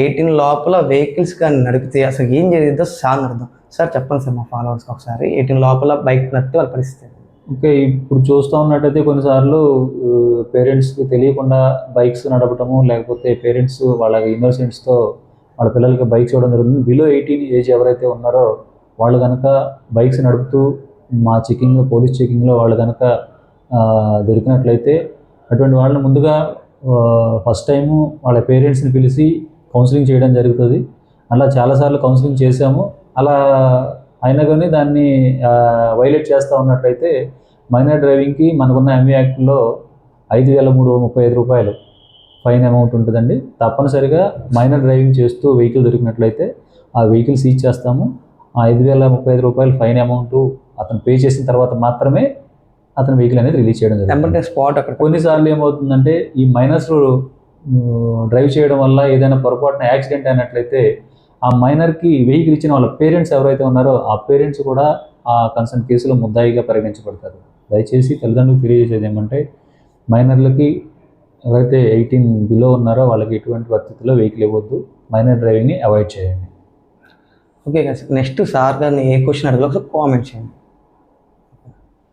18 లోపల వెహికల్స్ కానీ నడిపితే అసలు ఏం జరిగిద్దో సార్ అర్థం. సార్ చెప్పండి సార్ మా ఫాలోవర్స్కి ఒకసారి 18 లోపల బైక్ నడిపితే వాళ్ళ పరిస్థితి. ఓకే, ఇప్పుడు చూస్తూ ఉన్నట్టయితే కొన్నిసార్లు పేరెంట్స్కి తెలియకుండా బైక్స్ నడపటము, లేకపోతే పేరెంట్స్ వాళ్ళ ఇన్నోసెంట్స్తో వాళ్ళ పిల్లలకి బైక్స్ ఇవ్వడం జరుగుతుంది. బిలో 18 ఏజ్ ఎవరైతే ఉన్నారో వాళ్ళు కనుక బైక్స్ నడుపుతూ మా పోలీస్ చెకింగ్లో వాళ్ళు కనుక దొరికినట్లయితే అటువంటి వాళ్ళని ముందుగా ఫస్ట్ టైము వాళ్ళ పేరెంట్స్ని పిలిచి కౌన్సిలింగ్ చేయడం జరుగుతుంది. అలా చాలాసార్లు కౌన్సిలింగ్ చేశాము. అలా అయినా కానీ దాన్ని వైలేట్ చేస్తూ ఉన్నట్లయితే మైనర్ డ్రైవింగ్కి మనకున్న ఎంవీ యాక్ట్లో 5,335 రూపాయలు ఫైన్ అమౌంట్ ఉంటుందండి. తప్పనిసరిగా మైనర్ డ్రైవింగ్ చేస్తూ వెహికల్ దొరికినట్లయితే ఆ వెహికల్ సీజ్ చేస్తాము. ఆ 5,035 రూపాయలు ఫైన్ అమౌంట్ అతను పే చేసిన తర్వాత మాత్రమే అతని వెహికల్ అనేది రిలీజ్ చేయడం జరుగుతుంది. స్పాట్ అక్కడ కొన్నిసార్లు ఏమవుతుందంటే ఈ మైనర్స్ డ్రైవ్ చేయడం వల్ల ఏదైనా పొరపాటున యాక్సిడెంట్ అయినట్లయితే ఆ మైనర్కి వెహికల్ ఇచ్చిన వాళ్ళ పేరెంట్స్ ఎవరైతే ఉన్నారో ఆ పేరెంట్స్ కూడా ఆ కన్సర్న్ కేసులో ముద్దాయిగా పరిగణించబడతారు. దయచేసి తల్లిదండ్రులకు తెలియజేసేది ఏమంటే మైనర్లకి ఎవరైతే 18 బిలో ఉన్నారో వాళ్ళకి ఎటువంటి పరిస్థితుల్లో వెహికల్ ఇవ్వద్దు, మైనర్ డ్రైవింగ్ని అవాయిడ్ చేయండి. ఓకే సార్, నెక్స్ట్ సార్ గారిని ఏ క్వశ్చన్ అడగలో ఒకసారి కామెంట్ చేయండి.